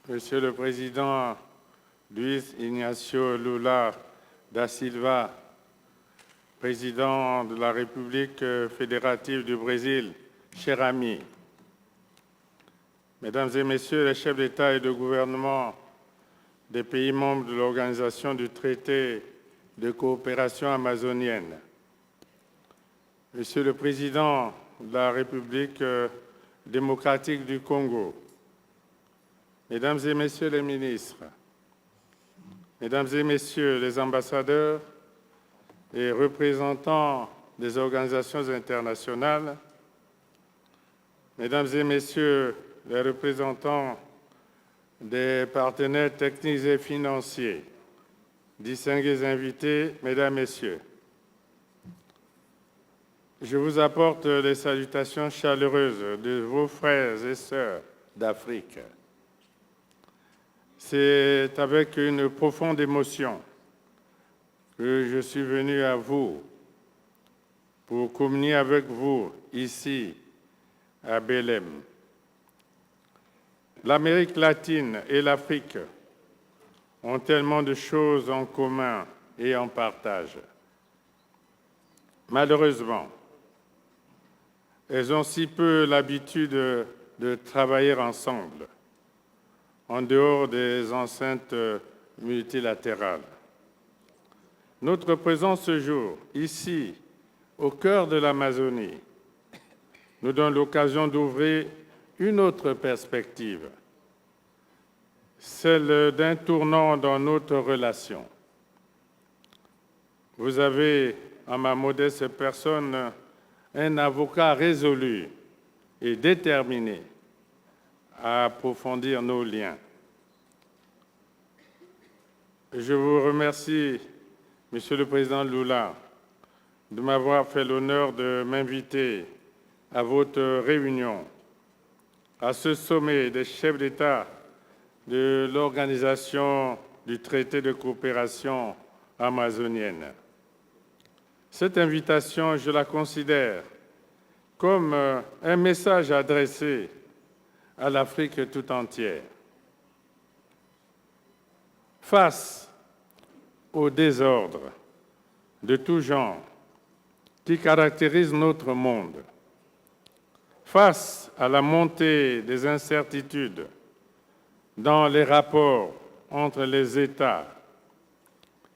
Monsieur le Président Luiz Inácio Lula da Silva, Président de la République fédérative du Brésil, cher ami, Mesdames et Messieurs les chefs d'État et de gouvernement des pays membres de l'Organisation du traité de coopération amazonienne, Monsieur le Président de la République démocratique du Congo, Mesdames et Messieurs les ministres, Mesdames et Messieurs les ambassadeurs et représentants des organisations internationales, Mesdames et Messieurs les représentants des partenaires techniques et financiers, distingués invités, Mesdames, Messieurs, je vous apporte les salutations chaleureuses de vos frères et sœurs d'Afrique. C'est avec une profonde émotion que je suis venu à vous pour communier avec vous ici à Belém. L'Amérique latine et l'Afrique ont tellement de choses en commun et en partage. Malheureusement, elles ont si peu l'habitude de travailler ensemble, en dehors des enceintes multilatérales. Notre présence ce jour, ici, au cœur de l'Amazonie, nous donne l'occasion d'ouvrir une autre perspective, celle d'un tournant dans notre relation. Vous avez, en ma modeste personne, un avocat résolu et déterminé à approfondir nos liens. Je vous remercie, Monsieur le Président Lula, de m'avoir fait l'honneur de m'inviter à votre réunion, à ce sommet des chefs d'État de l'Organisation du traité de coopération amazonienne. Cette invitation, je la considère comme un message adressé à l'Afrique tout entière. Face au désordre de tout genre qui caractérise notre monde, face à la montée des incertitudes dans les rapports entre les États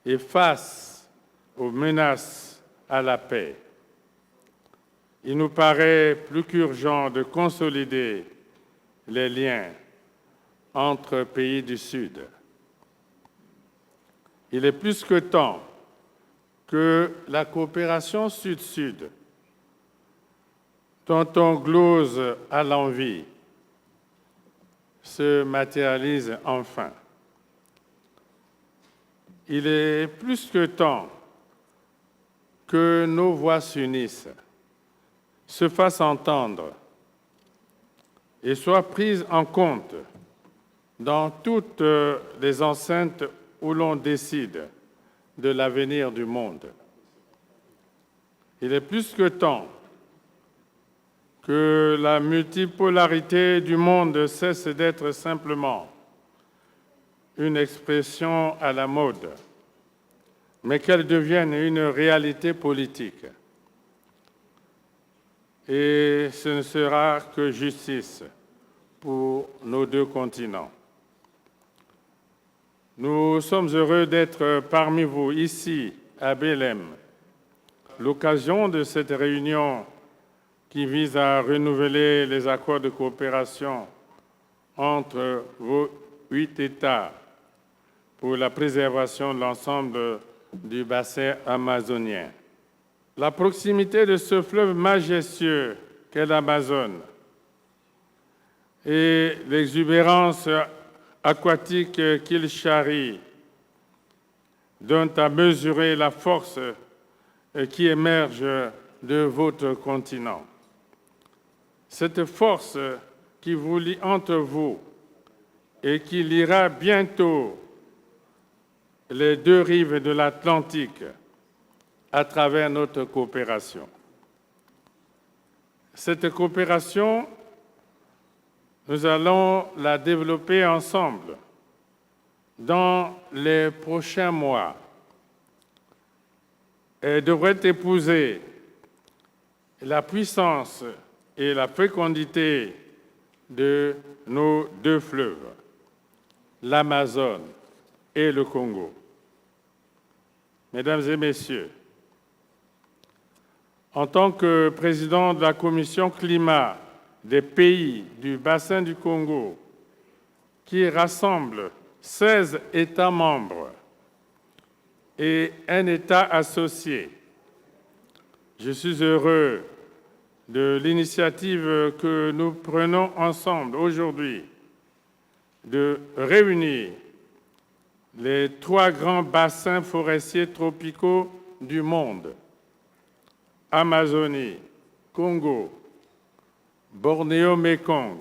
et face aux menaces à la paix, il nous paraît plus qu'urgent de consolider les liens entre pays du Sud. Il est plus que temps que la coopération Sud-Sud, dont on glose à l'envi, se matérialise enfin. Il est plus que temps que nos voix s'unissent, se fassent entendre et soient prises en compte dans toutes les enceintes où l'on décide de l'avenir du monde. Il est plus que temps que la multipolarité du monde cesse d'être simplement une expression à la mode, mais qu'elle devienne une réalité politique. Et ce ne sera que justice pour nos deux continents. Nous sommes heureux d'être parmi vous ici à Belém. L'occasion de cette réunion qui vise à renouveler les accords de coopération entre vos 8 États pour la préservation de l'ensemble du bassin amazonien. La proximité de ce fleuve majestueux qu'est l'Amazone et l'exubérance aquatique qu'il charrie donnent à mesurer la force qui émerge de votre continent. Cette force qui vous lie entre vous et qui liera bientôt les deux rives de l'Atlantique à travers notre coopération. Cette coopération Nous allons la développer ensemble dans les prochains mois. Elle devrait épouser la puissance et la fécondité de nos deux fleuves, l'Amazone et le Congo. Mesdames et Messieurs, en tant que président de la Commission climat des pays du bassin du Congo, qui rassemble 16 États membres et un État associé, je suis heureux de l'initiative que nous prenons ensemble aujourd'hui de réunir les 3 grands bassins forestiers tropicaux du monde, Amazonie, Congo, Bornéo-Mékong,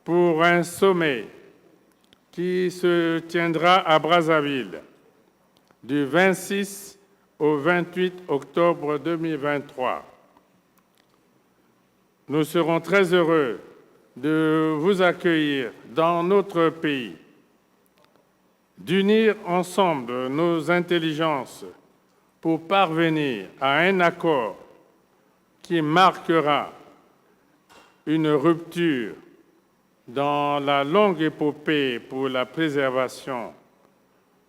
pour un sommet qui se tiendra à Brazzaville du 26 au 28 octobre 2023. Nous serons très heureux de vous accueillir dans notre pays, d'unir ensemble nos intelligences pour parvenir à un accord qui marquera une rupture dans la longue épopée pour la préservation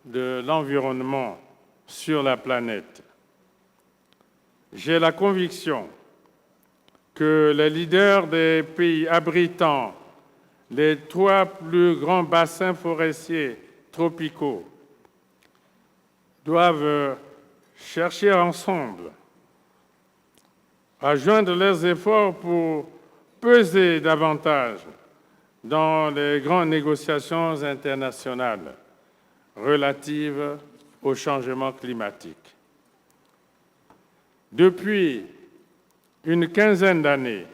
de l'environnement sur la planète. J'ai la conviction que les leaders des pays abritant les 3 plus grands bassins forestiers tropicaux doivent chercher ensemble à joindre leurs efforts pour peser davantage dans les grandes négociations internationales relatives au changement climatique. Depuis une quinzaine d'années,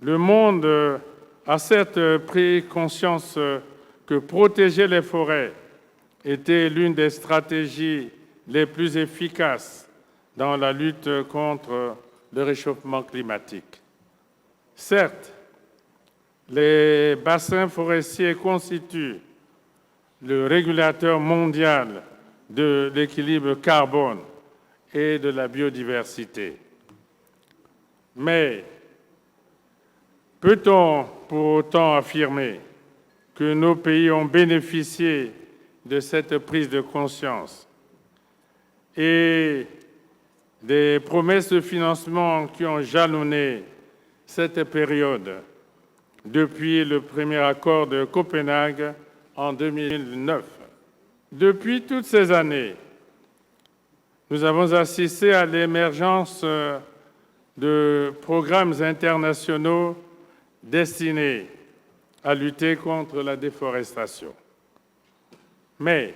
le monde a certes pris conscience que protéger les forêts était l'une des stratégies les plus efficaces dans la lutte contre le réchauffement climatique. Certes, les bassins forestiers constituent le régulateur mondial de l'équilibre carbone et de la biodiversité. Mais peut-on pour autant affirmer que nos pays ont bénéficié de cette prise de conscience et des promesses de financement qui ont jalonné cette période depuis le premier accord de Copenhague en 2009. Depuis toutes ces années, nous avons assisté à l'émergence de programmes internationaux destinés à lutter contre la déforestation. Mais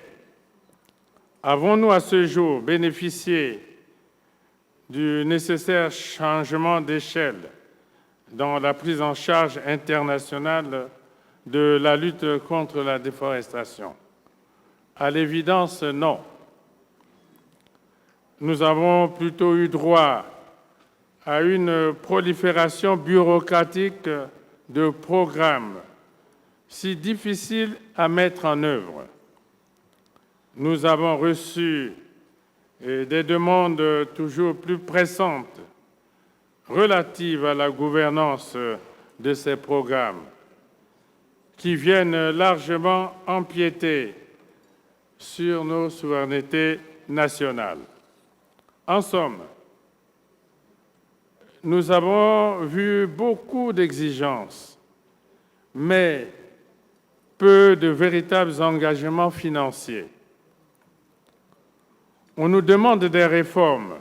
avons-nous à ce jour bénéficié du nécessaire changement d'échelle dans la prise en charge internationale de la lutte contre la déforestation? À l'évidence, non. Nous avons plutôt eu droit à une prolifération bureaucratique de programmes si difficiles à mettre en œuvre. Nous avons reçu des demandes toujours plus pressantes relatives à la gouvernance de ces programmes qui viennent largement empiéter sur nos souverainetés nationales. En somme, nous avons vu beaucoup d'exigences, mais peu de véritables engagements financiers. On nous demande des réformes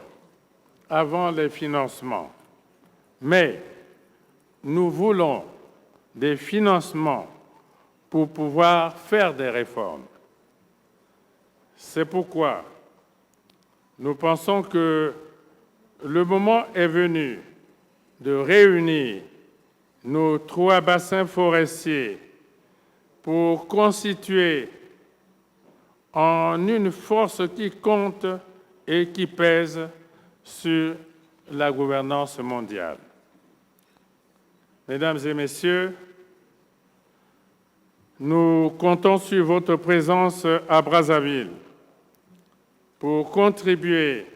avant les financements, mais nous voulons des financements pour pouvoir faire des réformes. C'est pourquoi nous pensons que le moment est venu de réunir nos 3 bassins forestiers pour constituer en une force qui compte et qui pèse sur la gouvernance mondiale. Mesdames et Messieurs, nous comptons sur votre présence à Brazzaville pour contribuer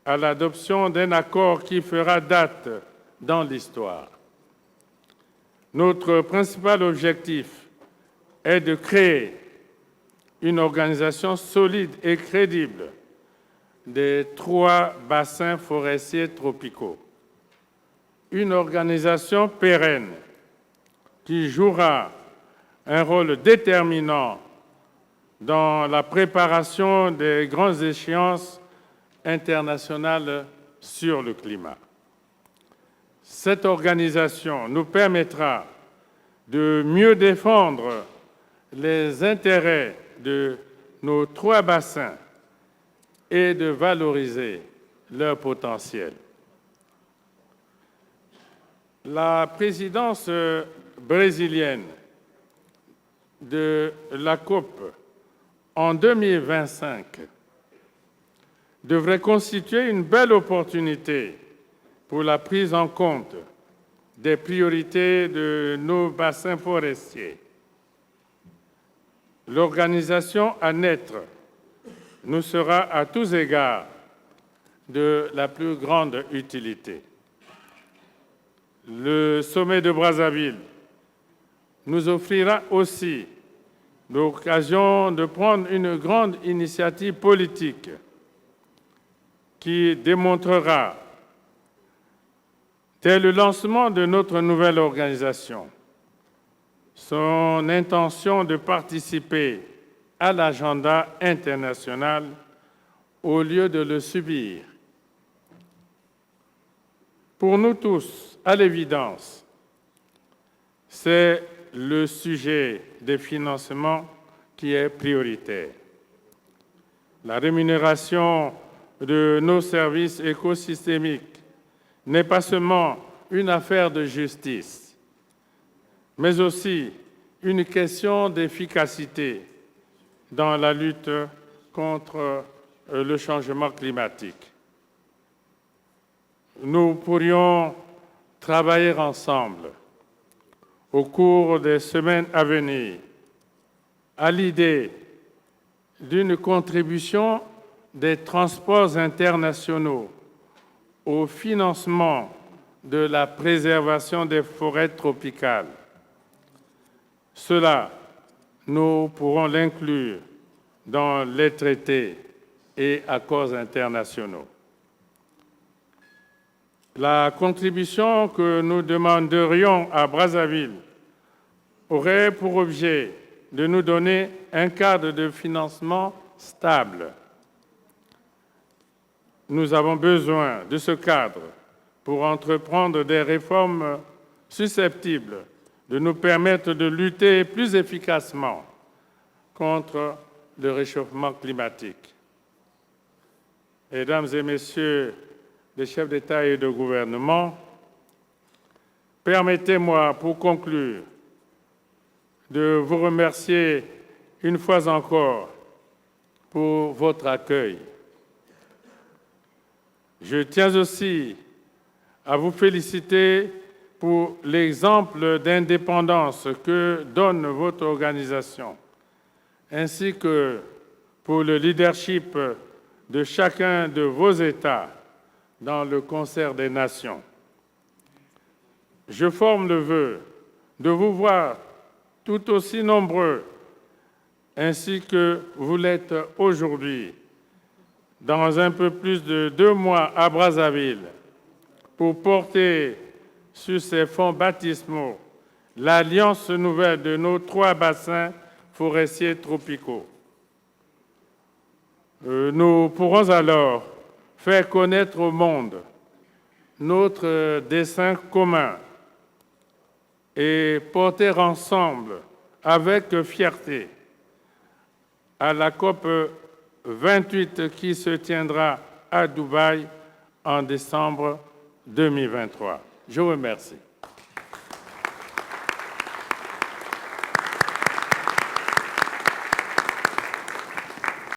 à l'adoption d'un accord qui fera date dans l'histoire. Notre principal objectif est de créer une organisation solide et crédible des 3 bassins forestiers tropicaux. Une organisation pérenne qui jouera un rôle déterminant dans la préparation des grandes échéances internationales sur le climat. Cette organisation nous permettra de mieux défendre les intérêts de nos 3 bassins et de valoriser leur potentiel. La présidence brésilienne de la COP en 2025 devrait constituer une belle opportunité pour la prise en compte des priorités de nos bassins forestiers. L'organisation à naître nous sera à tous égards de la plus grande utilité. Le sommet de Brazzaville nous offrira aussi l'occasion de prendre une grande initiative politique qui démontrera, dès le lancement de notre nouvelle organisation, son intention de participer à l'agenda international au lieu de le subir. Pour nous tous, à l'évidence, c'est le sujet des financements qui est prioritaire. La rémunération de nos services écosystémiques n'est pas seulement une affaire de justice, mais aussi une question d'efficacité dans la lutte contre le changement climatique. Nous pourrions travailler ensemble au cours des semaines à venir à l'idée d'une contribution des transports internationaux au financement de la préservation des forêts tropicales. Cela, nous pourrons l'inclure dans les traités et accords internationaux. La contribution que nous demanderions à Brazzaville aurait pour objet de nous donner un cadre de financement stable. Nous avons besoin de ce cadre pour entreprendre des réformes susceptibles de nous permettre de lutter plus efficacement contre le réchauffement climatique. Mesdames et Messieurs les chefs d'État et de gouvernement, permettez-moi pour conclure de vous remercier une fois encore pour votre accueil. Je tiens aussi à vous féliciter pour l'exemple d'indépendance que donne votre organisation, ainsi que pour le leadership de chacun de vos États dans le concert des nations. Je forme le vœu de vous voir tout aussi nombreux, ainsi que vous l'êtes aujourd'hui, dans un peu plus de 2 mois à Brazzaville, pour porter sur ces fonds baptismaux l'alliance nouvelle de nos 3 bassins forestiers tropicaux. Nous pourrons alors faire connaître au monde notre dessein commun et porter ensemble, avec fierté, à la COP 28 qui se tiendra à Dubaï en décembre 2023. Je vous remercie.